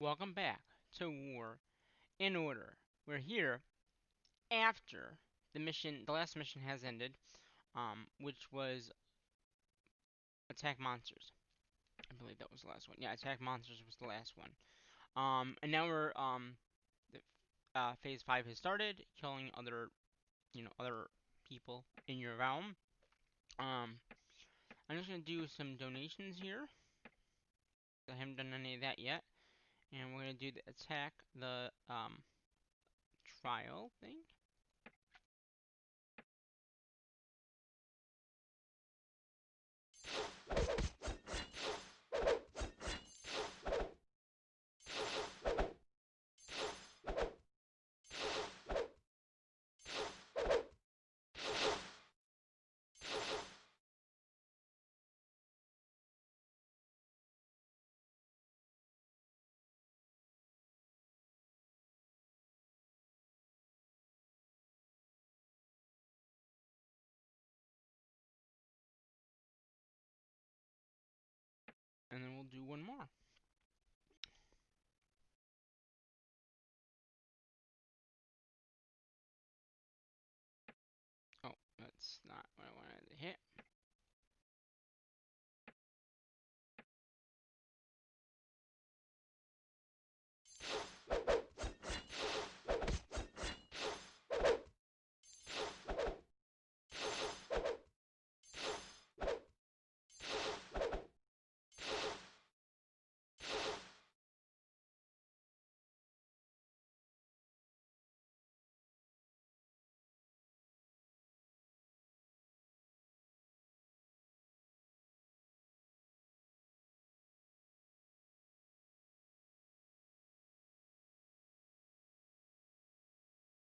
Welcome back to War in Order. We're here after the last mission has ended, which was attack monsters. I believe that was the last one. Yeah, attack monsters was the last one. And now phase 5 has started, killing other people in your realm. Um, I'm just gonna do some donations here. I haven't done any of that yet, and we're gonna do the trial thing. And then we'll do one more. Oh, that's not what I wanted to hit.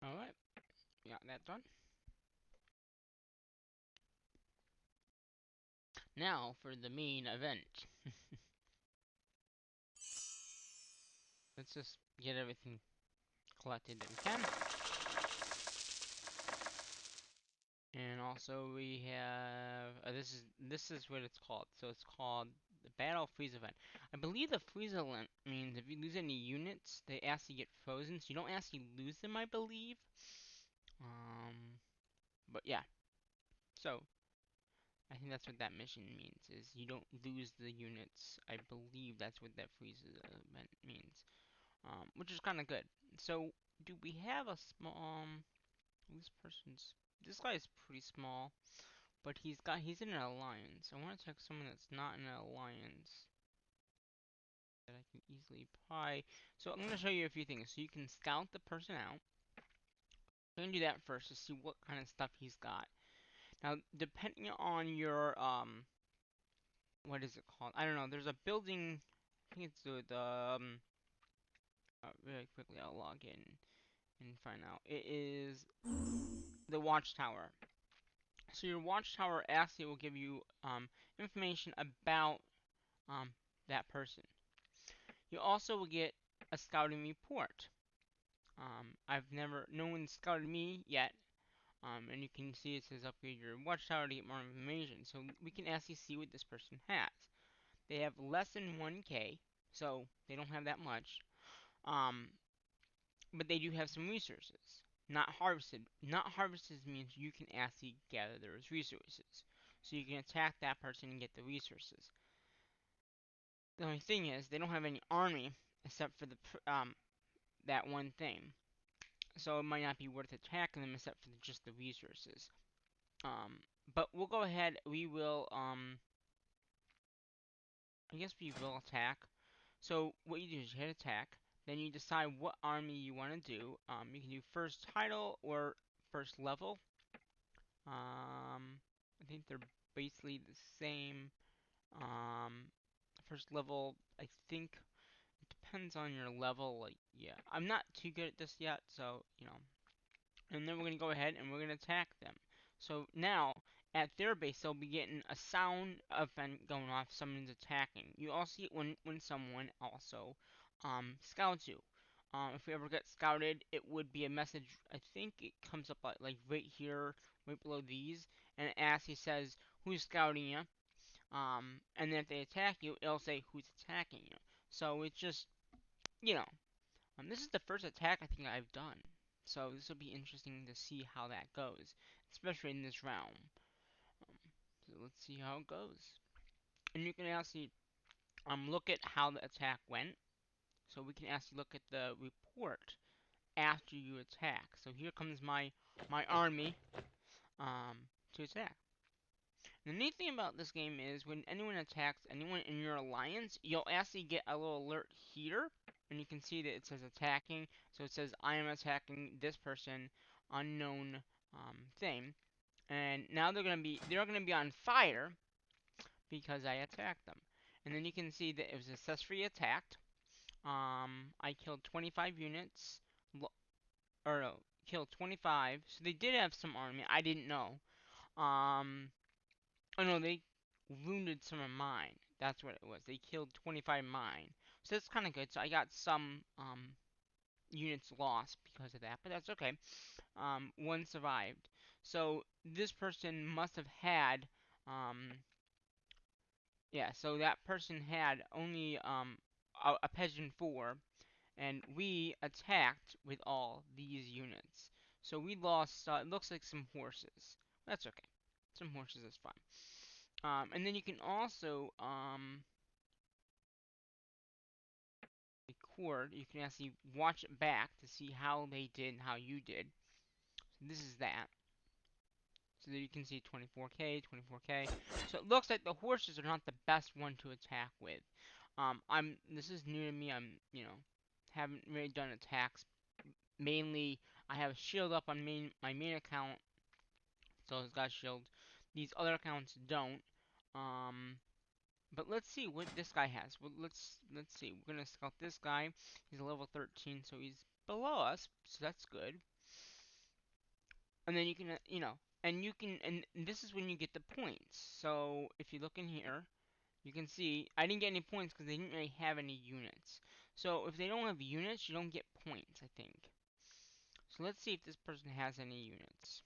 Alright, got that done. Now for the main event. Let's just get everything collected that we can. And also we have this is what it's called. So it's called the Battle Freeze event. I believe the freeze event means if you lose any units, they actually get frozen. So you don't actually lose them, I believe. But yeah. So I think that's what that mission means. Is you don't lose the units. I believe that's what that freeze event means. Which is kind of good. So do we have a small? This guy is pretty small. But he's in an alliance. I want to check someone that's not in an alliance that I can easily pry. So I'm gonna show you a few things. So you can scout the person out. I'm gonna do that first to see what kind of stuff he's got. Now, depending on your what is it called? I don't know. There's a building. I think it's the. Really quickly, I'll log in and find out. It is the watchtower. So your watchtower actually will give you information about um that person. You also will get a scouting report. No one scouted me yet. And you can see it says upgrade your watchtower to get more information. So we can actually see what this person has. They have less than 1k, so they don't have that much. Um, but they do have some resources. Not harvested. Not harvested means you can actually gather those resources. So you can attack that person and get the resources. The only thing is, they don't have any army except for that one thing. So it might not be worth attacking them except for just the resources. But we'll go ahead. I guess we will attack. So what you do is you hit attack. Then you decide what army you want to do. You can do first title or first level. I think they're basically the same. Um, First level, I think it depends on your level. Like, yeah, I'm not too good at this yet, so and then we're gonna go ahead and we're gonna attack them. So now at their base, they'll be getting a sound event going off. Someone's attacking. You also get when someone also scouts you. If we ever get scouted, it would be a message. I think it comes up like right here, right below these, and it actually says who's scouting you. And then if they attack you, it'll say who's attacking you. So it's just you know, this is the first attack I think I've done. So this will be interesting to see how that goes, especially in this round. Um, so let's see how it goes. And you can actually look at how the attack went. So we can actually look at the report after you attack. So here comes my army to attack. The neat thing about this game is when anyone attacks anyone in your alliance, you'll actually get a little alert here, and you can see that it says attacking. So it says I am attacking this person, unknown thing, and now they're gonna be on fire because I attacked them. And then you can see that it was successfully attacked. I killed 25 units, or no, killed 25. So they did have some army. I didn't know. Um, Oh no, they wounded some of mine. That's what it was. They killed 25 mine. So that's kind of good. So I got some units lost because of that, but that's okay. One survived. So this person must have had yeah. So that person had only a peasant 4, and we attacked with all these units. So we lost. It looks like some horses. That's okay. Some horses is fine. And then you can also record. You can actually watch it back to see how they did and how you did. So this is that. So that you can see 24k, 24k. So it looks like the horses are not the best one to attack with. This is new to me. Haven't really done attacks. Mainly, I have a shield up on my main account, so it's got a shield. These other accounts don't. Um, But let's see what this guy has. Well, let's see. We're gonna scout this guy. He's a level 13, so he's below us, so that's good. And then you can, and this is when you get the points. So if you look in here, you can see I didn't get any points because they didn't really have any units. So if they don't have units, you don't get points, I think. So let's see if this person has any units.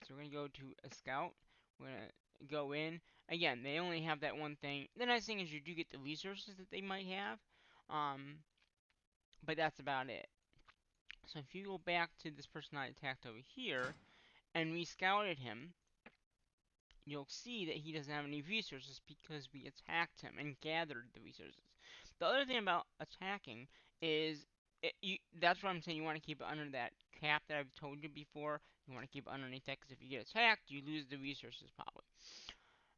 So we're gonna go to a scout. We're gonna go in. Again, they only have that one thing. The nice thing is you do get the resources that they might have. Um, but that's about it. So if you go back to this person I attacked over here, and we scouted him, you'll see that he doesn't have any resources because we attacked him and gathered the resources. The other thing about attacking is that's what I'm saying. You want to keep it under that cap that I've told you before. You want to keep it underneath that because if you get attacked, you lose the resources probably.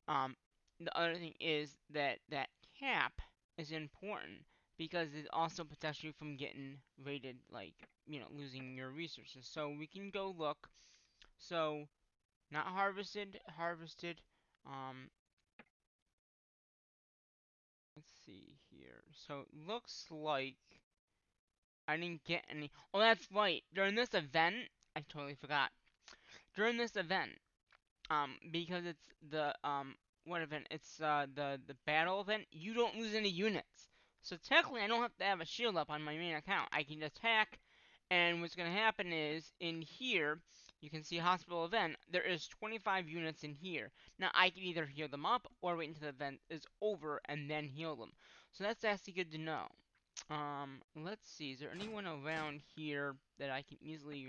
Um, the other thing is that that cap is important because it also protects you from getting raided, like losing your resources. So we can go look. So not harvested, harvested. Um, let's see here. So it looks like I didn't get any. Oh, that's right. During this event, I totally forgot. During this event, because it's the what event? It's the battle event. You don't lose any units. So technically, I don't have to have a shield up on my main account. I can attack, and what's gonna happen is in here. You can see hospital event. There is 25 units in here. Now I can either heal them up or wait until the event is over and then heal them. So that's actually good to know. Let's see. Is there anyone around here that I can easily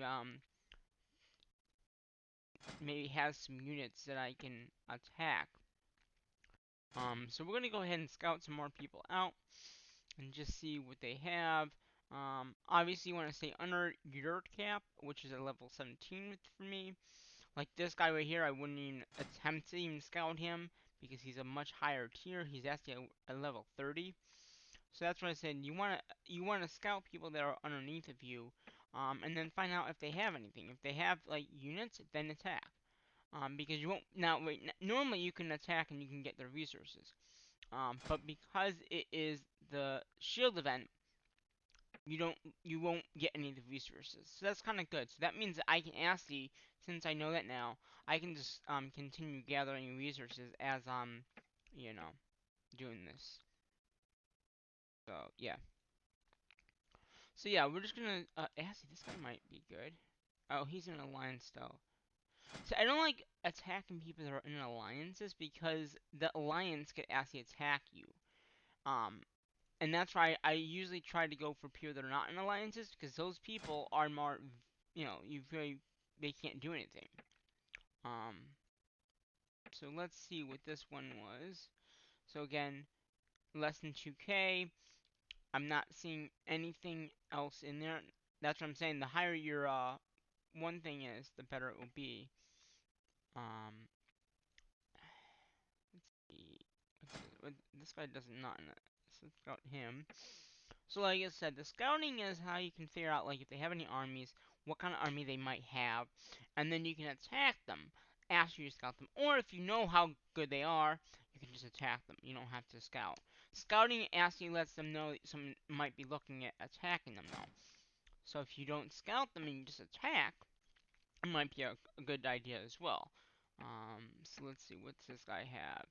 maybe have some units that I can attack? So we're gonna go ahead and scout some more people out and just see what they have. Obviously you want to stay under your cap, which is a level 17 for me. Like this guy right here, I wouldn't even attempt to even scout him because he's a much higher tier. He's actually a level 30. So that's what I said. You wanna scout people that are underneath of you, and then find out if they have anything. If they have like units, then attack. Because you won't now. Wait, normally you can attack and you can get their resources. But because it is the shield event, you won't get any of the resources. So that's kind of good. So that means that I can actually, since I know that now, I can just continue gathering resources as you know, doing this. So yeah. So yeah, we're just gonna actually this guy might be good. Oh, he's in an alliance though. So I don't like attacking people that are in alliances because the alliance could actually attack you. Um, And that's why I usually try to go for people that are not in alliances, because those people are more, you very they can't do anything. Um, so let's see what this one was. So again, less than 2K. I'm not seeing anything else in there. That's what I'm saying. The higher your one thing is, the better it will be. Um, let's see. This guy does not. So let's scout him. So like I said, the scouting is how you can figure out like if they have any armies, what kind of army they might have, and then you can attack them after you scout them. Or if you know how good they are, you can just attack them. You don't have to scout. Scouting actually lets them know that someone might be looking at attacking them though. So if you don't scout them and you just attack, it might be a good idea as well. So let's see, what's this guy have?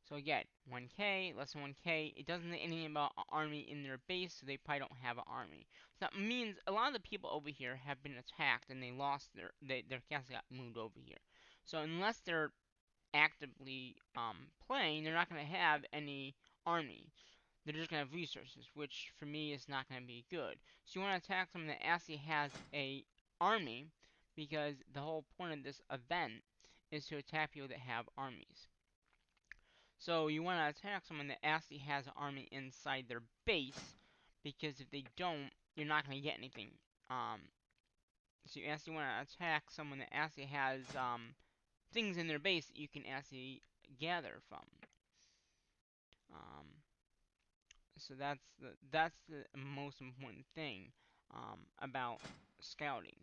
So again, 1K, less than 1K. It doesn't say anything about an army in their base, so they probably don't have an army. So that means a lot of the people over here have been attacked and they lost their castle got moved over here. So unless they're actively playing, they're not going to have any army. They're just going to have resources, which for me is not going to be good. So you want to attack someone that actually has a army, because the whole point of this event is to attack people that have armies. So you want to attack someone that actually has an army inside their base, because if they don't, you're not going to get anything. Um, so you actually want to attack someone that actually has things in their base that you can actually gather from. Um, So that's the most important thing about scouting.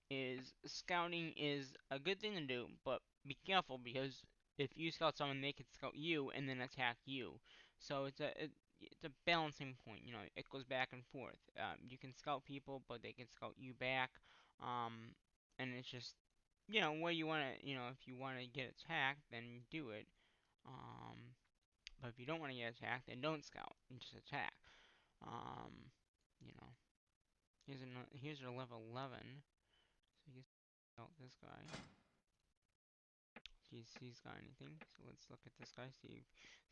Is scouting is a good thing to do, but be careful because if you scout someone, they could scout you and then attack you. So it's a balancing point. It goes back and forth. You can scout people, but they can scout you back. Um, and it's just where you want to if you want to get attacked, then do it. Um, but if you don't want to get attacked, then don't scout and just attack. Um, you know, here's a level 11. So you can scout this guy. See if he's got anything. So let's look at this guy. See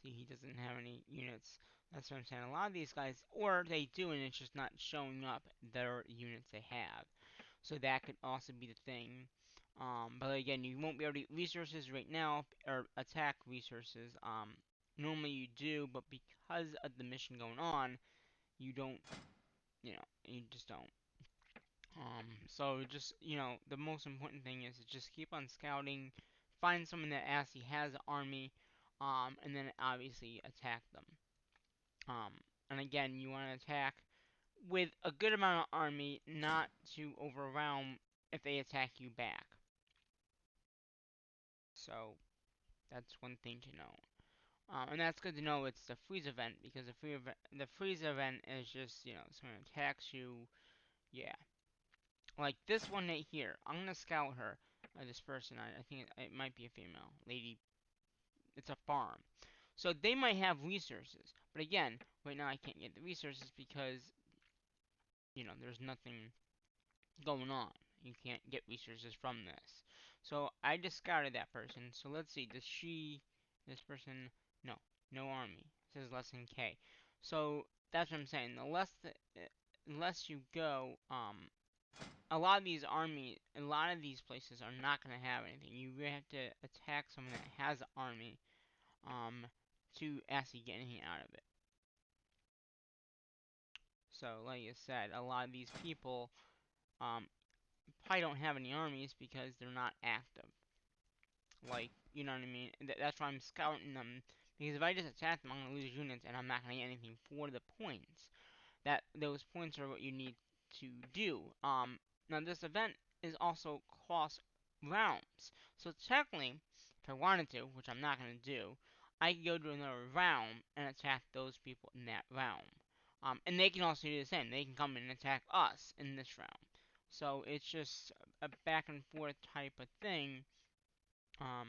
he doesn't have any units. That's what I'm saying. A lot of these guys, or they do, and it's just not showing up their units they have. So that could also be the thing. But again, you won't be able to get resources right now, or attack resources. Normally you do, but because of the mission going on, you don't, you just don't. So just, the most important thing is to just keep on scouting, find someone that actually has an army, and then obviously attack them. Um, and again, you want to attack with a good amount of army, not to overwhelm if they attack you back. So that's one thing to know. And that's good to know it's the freeze event, because the freeze event is just, someone attacks you. Yeah. Like this one right here. I'm gonna scout her. This person, I think it might be a female lady. It's a farm. So they might have resources. But again, right now I can't get the resources because, there's nothing going on. You can't get resources from this. So I discarded that person. So let's see. This person, no, no army. It says less than K. So that's what I'm saying. The less you go, a lot of these places are not going to have anything. You really have to attack someone that has an army, um, to actually get anything out of it. So, like I said, a lot of these people, probably don't have any armies because they're not active. Like, you know what I mean? That's why I'm scouting them, because if I just attack them, I'm going to lose units, and I'm not going to get anything for the points. Those points are what you need to do. Now this event is also cross realms. So technically, if I wanted to, which I'm not gonna do, I could go to another realm and attack those people in that realm. And they can also do the same. They can come in and attack us in this realm. So it's just a back and forth type of thing. Um,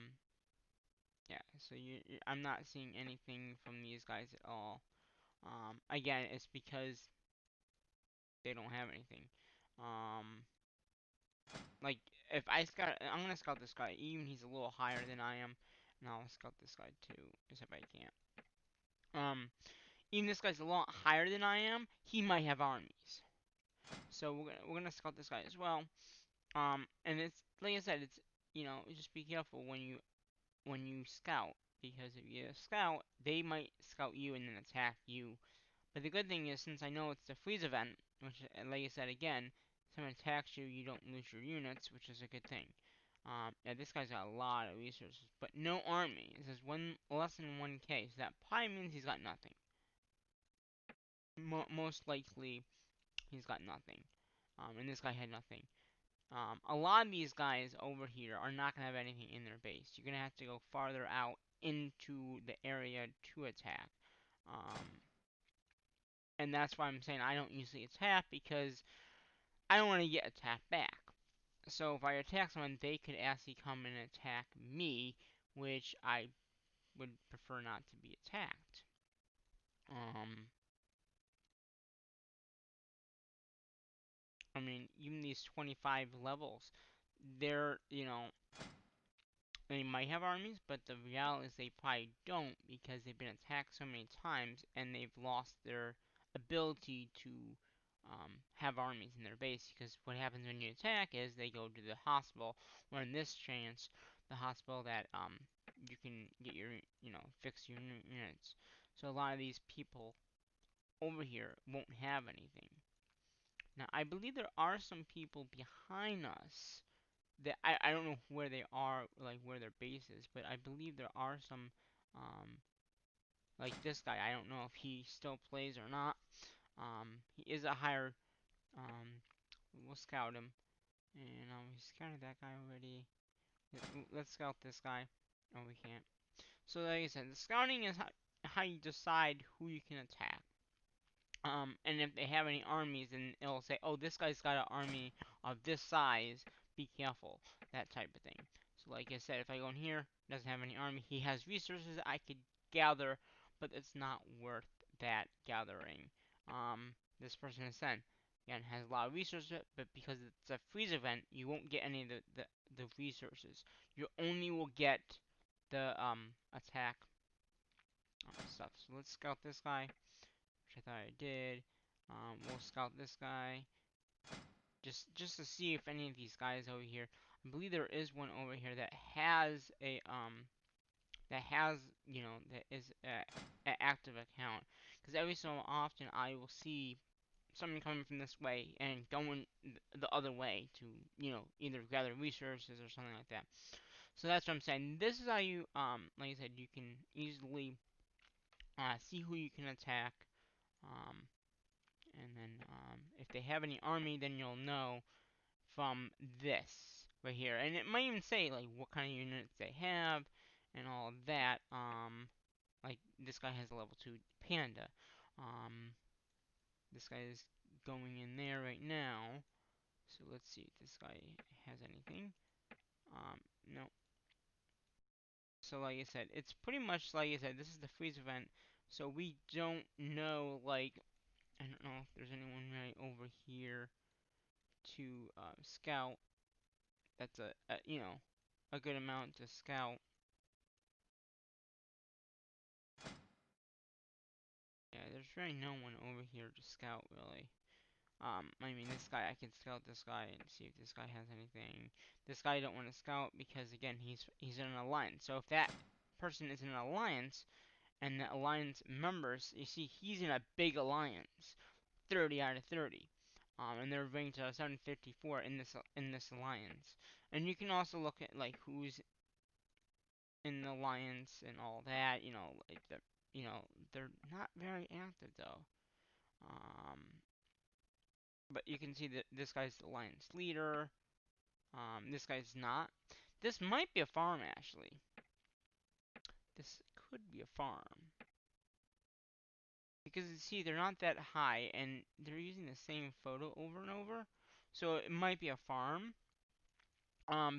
yeah. So I'm not seeing anything from these guys at all. Again, it's because they don't have anything. Um, like if I scout, I'm gonna scout this guy. Even he's a little higher than I am, and I'll scout this guy too, except I can't. Um, even this guy's a lot higher than I am, he might have armies. So we're gonna scout this guy as well. And it's like I said, it's just be careful when you scout, because if you scout, they might scout you and then attack you. But the good thing is, since I know it's the freeze event, which, like I said again, if someone attacks you, you don't lose your units, which is a good thing. Yeah, this guy's got a lot of resources, but no army. It says less than 1k, so that probably means he's got nothing. Most likely, he's got nothing. And this guy had nothing. A lot of these guys over here are not going to have anything in their base. You're going to have to go farther out into the area to attack. And that's why I'm saying I don't usually attack, because I don't want to get attacked back. So if I attack someone, they could actually come and attack me, which I would prefer not to be attacked. I mean, even these 25 levels, they're, they might have armies, but the reality is they probably don't, because they've been attacked so many times and they've lost their ability to have armies in their base. Because what happens when you attack is they go to the hospital, or in this chance, the hospital that you can get your fix your units. So a lot of these people over here won't have anything. Now I believe there are some people behind us that I don't know where they are, like where their base is, but I believe there are some, like this guy. I don't know if he still plays or not. He is a higher, um, we'll scout him. And we scouted that guy already. Let's scout this guy. Oh, we can't. So like I said, the scouting is how you decide who you can attack. And if they have any armies, then it'll say, oh, this guy's got an army of this size, be careful, that type of thing. So like I said, if I go in here, doesn't have any army, he has resources I could gather, but it's not worth that gathering. This person is sent. Again, has a lot of resources, but because it's a freeze event, you won't get any of the resources. You only will get the attack stuff. So let's scout this guy, which I thought I did. We'll scout this guy just to see if any of these guys over here. I believe there is one over here that has a that has that is a active account. Because every so often I will see someone coming from this way and going the other way to either gather resources or something like that. So that's what I'm saying. This is how you like I said, you can easily see who you can attack. Um, And then if they have any army, then you'll know from this right here. And it might even say like what kind of units they have and all of that. Like this guy has a level 2 panda. Um, this guy is going in there right now. So let's see if this guy has anything. No. So like I said, it's pretty much like I said, this is the freeze event. So we don't know, like, I don't know if there's anyone right over here to scout. That's a good amount to scout. Yeah, there's really no one over here to scout, really. I mean, this guy, I can scout this guy and see if this guy has anything. This guy I don't want to scout because, again, he's in an alliance. So if that person is in an alliance, and the alliance members, you see, he's in a big alliance, 30 out of 30. And they're ranked 754 in this alliance. And you can also look at like who's in the alliance and all that. Like they're not very active though. Um, but you can see that this guy's the alliance leader. This guy's not. This might be a farm actually. This could be a farm because you see they're not that high and they're using the same photo over and over. So it might be a farm.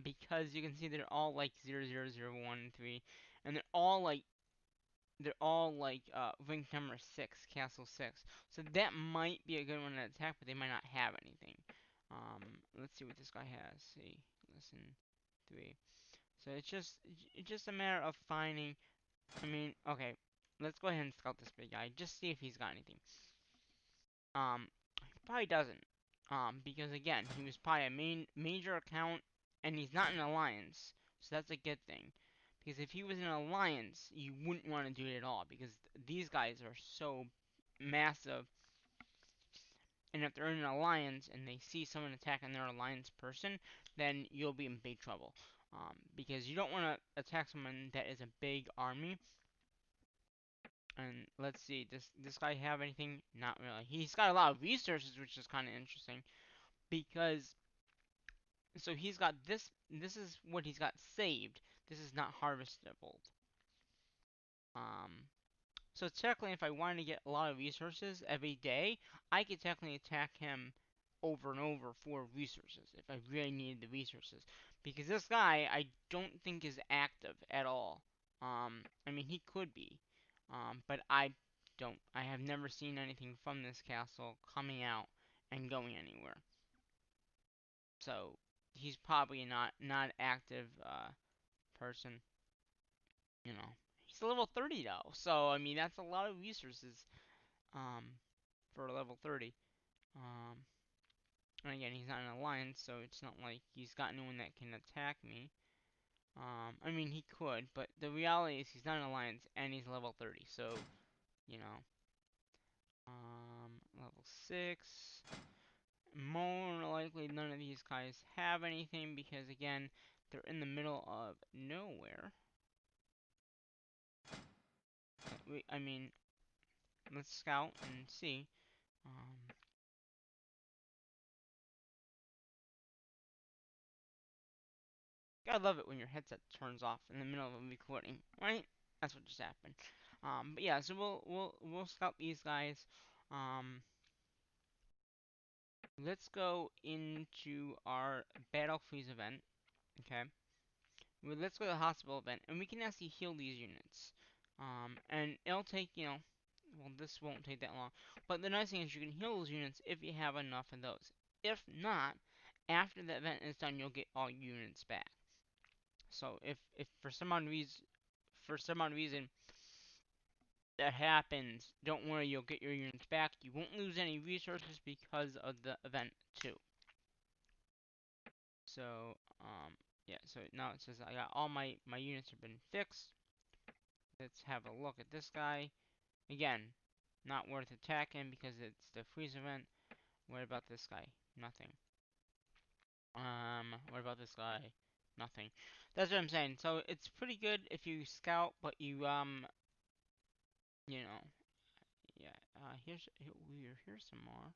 Because you can see they're all like 00013, and they're all like rank number 6, castle 6. So that might be a good one to attack, but they might not have anything. Let's see what this guy has. See, listen, 3. So it's just a matter of finding. I mean, okay. let's go ahead and scout this big guy. Just see if he's got anything. He probably doesn't. Because again, he was probably a major account, and he's not in alliance, so that's a good thing. Because if he was in alliance, you wouldn't want to do it at all, because these guys are so massive, and if they're in an alliance and they see someone attacking their alliance person, then you'll be in big trouble. Because you don't want to attack someone that is a big army. And let's see, does this guy have anything? Not really. He's got a lot of resources, which is kind of interesting. Because, so he's got this, this is what he's got saved. This is not harvestable. Um, So technically, if I wanted to get a lot of resources every day, I could technically attack him over and over for resources if I really needed the resources. Because this guy, I don't think is active at all. I mean, he could be, but I don't. I have never seen anything from this castle coming out and going anywhere. So he's probably not active person. You know, he's a level 30 though, so I mean that's a lot of resources. Um, for level 30. Um, and again, he's not in an alliance, so it's not like he's got anyone that can attack me. I mean, he could, but the reality is he's not in an alliance and he's level 30, so, you know. Level 6. More likely, none of these guys have anything because, again, they're in the middle of nowhere. I mean, let's scout and see. Um, I love it when your headset turns off in the middle of a recording, right? That's what just happened. But yeah, so we'll scout these guys. Um, let's go into our battle freeze event. Okay. Well, let's go to the hospital event, and we can actually heal these units. And it'll take, well, this won't take that long. But the nice thing is you can heal those units if you have enough of those. If not, after the event is done, you'll get all units back. So if for some odd reason that happens, don't worry, you'll get your units back. You won't lose any resources because of the event too. So yeah, so now it says I got all my units have been fixed. Let's have a look at this guy. Again, not worth attacking because it's the freeze event. What about this guy? Nothing. What about this guy? Nothing. That's what I'm saying. So it's pretty good if you scout, but you know, yeah. Here's some more.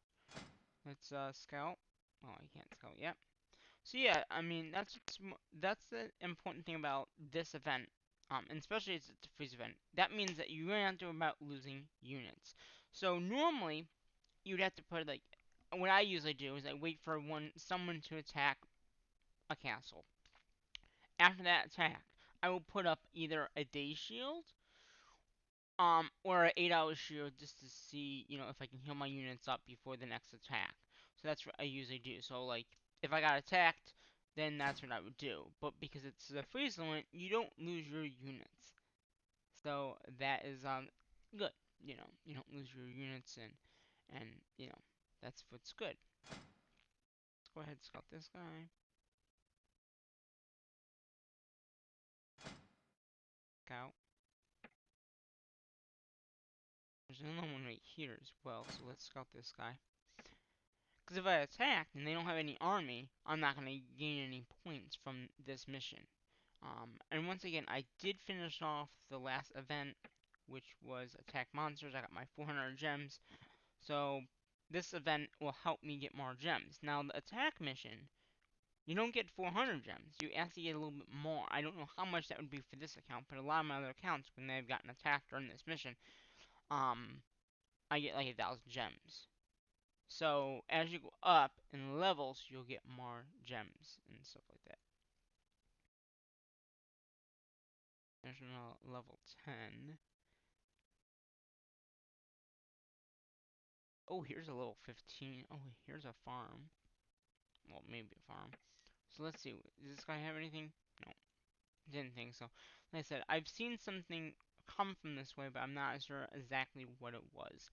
Let's scout. Oh, I can't scout yet. So yeah, I mean that's the important thing about this event. And especially it's a freeze event. That means that you really have to worry about losing units. So normally you'd have to put like what I usually do is I wait for someone to attack a castle. After that attack, I will put up either a day shield or an 8 hour shield just to see, if I can heal my units up before the next attack. So that's what I usually do. So like, if I got attacked, then that's what I would do. But because it's the freeze limit, you don't lose your units. So that is good. You don't lose your units and that's what's good. Let's go ahead and scout this guy. Scout. There's another one right here as well, so let's scout this guy. Because if I attack and they don't have any army, I'm not going to gain any points from this mission. And once again, I did finish off the last event, which was attack monsters. I got my 400 gems. So this event will help me get more gems. Now the attack mission, you don't get 400 gems. You actually get a little bit more. I don't know how much that would be for this account, but a lot of my other accounts, when they've gotten attacked during this mission, um, I get like 1,000 gems. So as you go up in levels, you'll get more gems and stuff like that. There's another level 10. Oh, here's a level 15. Oh, here's a farm. Well, maybe a farm. So let's see. Does this guy have anything? No. Didn't think so. Like I said, I've seen something come from this way, but I'm not sure exactly what it was.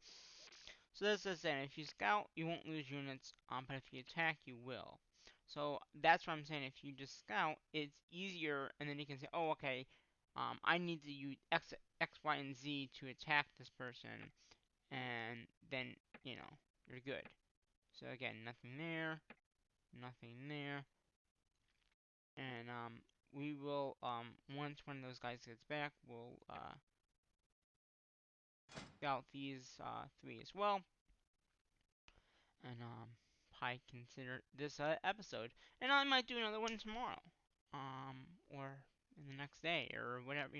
So this is saying if you scout, you won't lose units, but if you attack, you will. So that's what I'm saying. If you just scout, it's easier, and then you can say, oh, okay, I need to use X, Y, and Z to attack this person, and then, you're good. So again, nothing there, nothing there, and we will once one of those guys gets back, we'll scout these three as well, and probably consider this episode, and I might do another one tomorrow, or in the next day or whatever,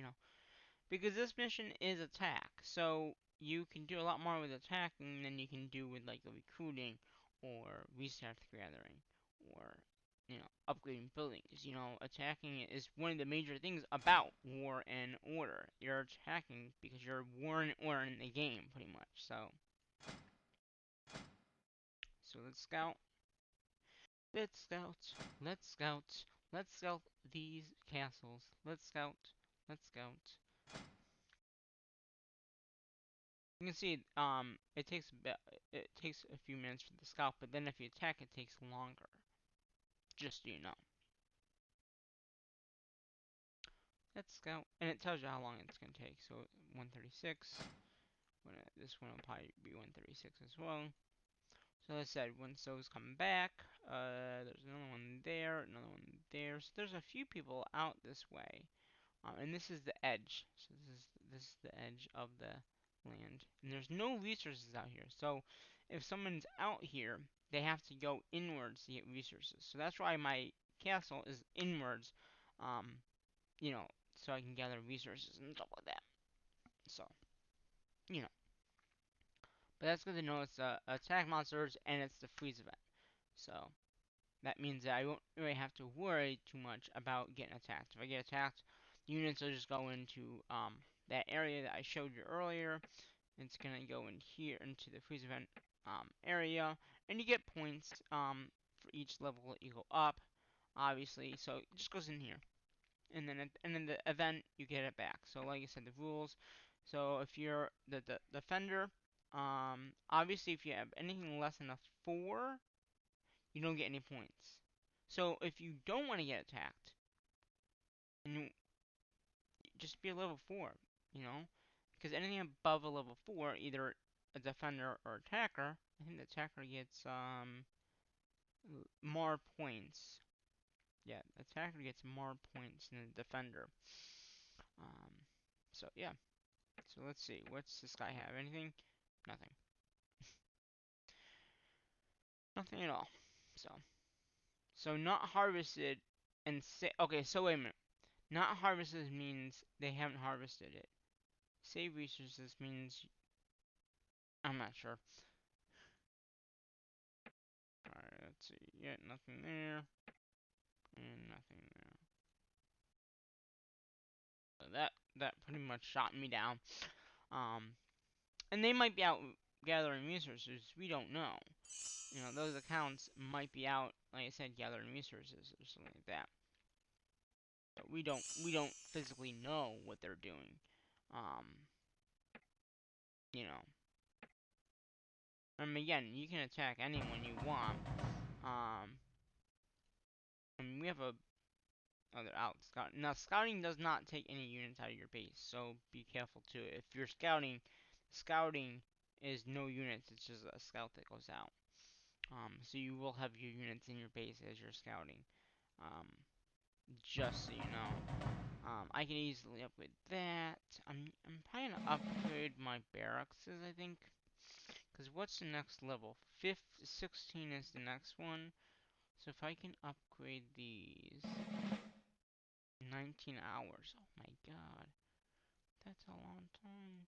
because this mission is attack, so you can do a lot more with attacking than you can do with like the recruiting or resource gathering or upgrading buildings. Attacking is one of the major things about War and Order. You're attacking because you're War and Order in the game, pretty much. So let's scout. Let's scout. Let's scout. Let's scout these castles. Let's scout. Let's scout. You can see, it takes a few minutes for the scout, but then if you attack, it takes longer. Just so you know. Let's scout, and it tells you how long it's gonna take. So 136. This one will probably be 136 as well. So as I said, once those come back, there's another one there, another one there. So there's a few people out this way. And this is the edge. So this is the edge of the land. And there's no resources out here. So if someone's out here, they have to go inwards to get resources. So that's why my castle is inwards. Um, so I can gather resources and stuff like that. So, you know. But that's good to know it's attack monsters and it's the freeze event. So that means that I won't really have to worry too much about getting attacked. If I get attacked, the units will just go into that area that I showed you earlier. It's gonna go in here into the freeze event area, and you get points for each level that you go up, obviously. So it just goes in here, and then at the end of the event you get it back. So like I said, the rules. So if you're the defender, obviously if you have anything less than a 4, you don't get any points. So if you don't want to get attacked, and you just be a level 4, because anything above a level 4, either a defender or attacker, I think the attacker gets more points. Yeah, the attacker gets more points than the defender. Um, so yeah. So let's see. What's this guy have? Anything? Nothing. Nothing at all. So not harvested and say. Okay, so wait a minute. Not harvested means they haven't harvested it. Save resources means I'm not sure. Alright, let's see. Yeah, nothing there. And nothing there. So that pretty much shot me down. Um and they might be out gathering resources, we don't know. Those accounts might be out, like I said, gathering resources or something like that. But we don't physically know what they're doing. Um you know. Again, you can attack anyone you want. And we have a they're out scouting. Now, scouting does not take any units out of your base, so be careful too. If you're scouting is no units. It's just a scout that goes out. So you will have your units in your base as you're scouting. Um, just so you know. I can easily upgrade that. I'm probably gonna upgrade my barracks, I think. Cause what's the next level? 16 is the next one. So if I can upgrade these. 19 hours. Oh my god. That's a long time.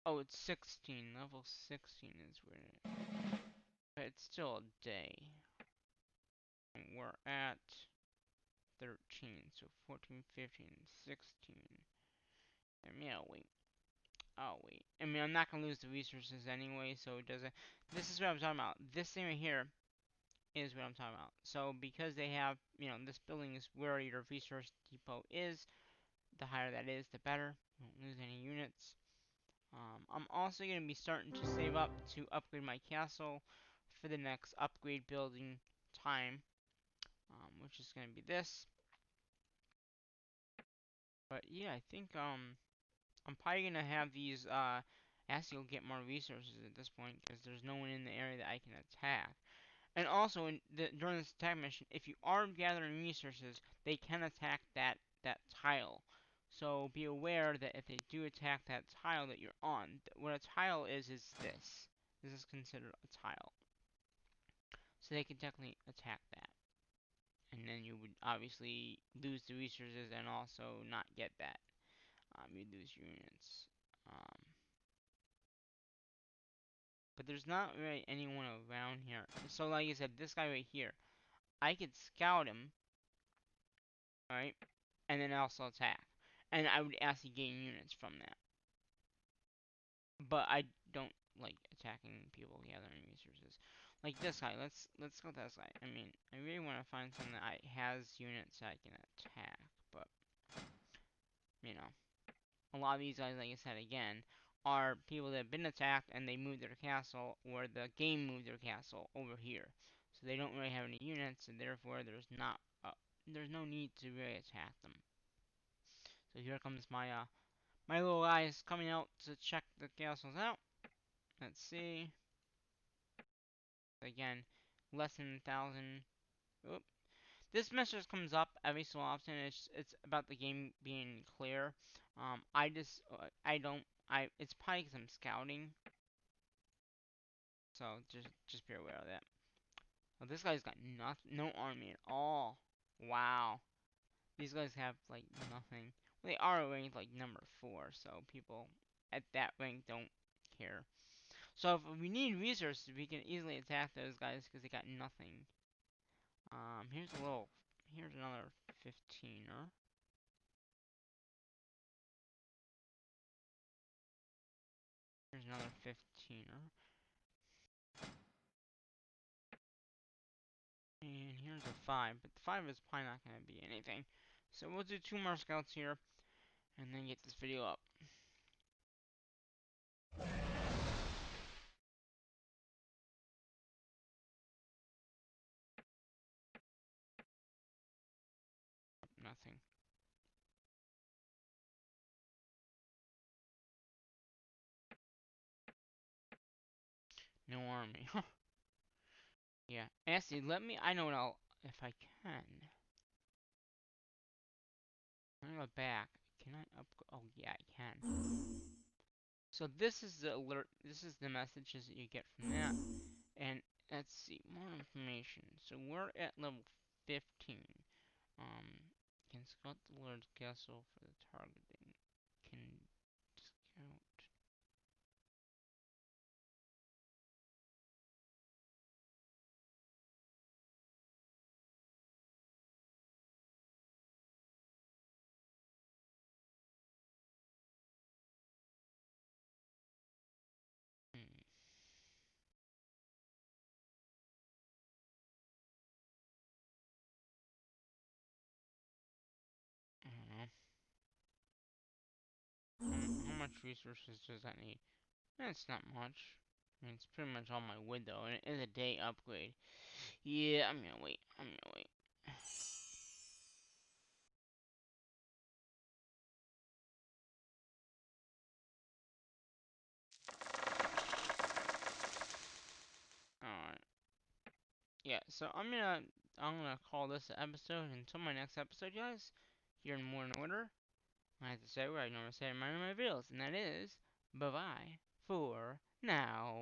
Oh, it's 16. Level 16 is where but it's still a day. And we're at 13. So 14, 15, 16. I'll wait. I'll wait. I'm not gonna lose the resources anyway, so it doesn't. This is what I'm talking about. This thing right here is what I'm talking about. So because they have, this building is where your resource depot is, the higher that is, the better. You won't lose any units. I'm also going to be starting to save up to upgrade my castle for the next upgrade building time, which is going to be this. But yeah, I think I'm probably going to have these Asio get more resources at this point because there's no one in the area that I can attack. And also, during this attack mission, if you are gathering resources, they can attack that tile. So be aware that if they do attack that tile that you're on, what a tile is this. This is considered a tile. So they can technically attack that. And then you would obviously lose the resources and also not get that. You'd lose units. But there's not really anyone around here. So like I said, this guy right here, I could scout him, right? And then also attack. And I would actually gain units from that. But I don't like attacking people gathering resources. Like this guy, let's go with this guy. I mean, I really want to find something that has units I can attack, but you know, a lot of these guys, like I said again, are people that have been attacked and they moved their castle, or the game moved their castle over here. So they don't really have any units, and therefore there's no need to really attack them. So here comes my little guys coming out to check the castles out. Let's see. Again, less than 1,000. Oop. This message comes up every so often. It's about the game being clear. I don't it's probably because I'm scouting. So just be aware of that. Oh, this guy's got no army at all. Wow. These guys have like nothing. Well, they are ranked like number 4, so people at that rank don't care. So if we need resources, we can easily attack those guys because they got nothing. Here's another 15er. Here's another 15er. And here's a 5, but the 5 is probably not going to be anything. So we'll do 2 more scouts here, and then get this video up. Nothing. No army. Yeah. Actually, I know what if I can. I'm gonna go back. Can I oh yeah, I can. So this is the alert, this is the messages that you get from that. And let's see, more information. So we're at level 15. Can scout the Lord's castle for the targeting. Can scout. Hmm. I don't know. How much resources does that need? That's not much. I mean, it's pretty much all my wood though, and it is a day upgrade. Yeah, I'm gonna wait. I'm gonna wait. Alright. Yeah, so I'm gonna call this an episode until my next episode, guys. Here in More in Order. I have to say what I normally say in my videos, and that is bye bye for now.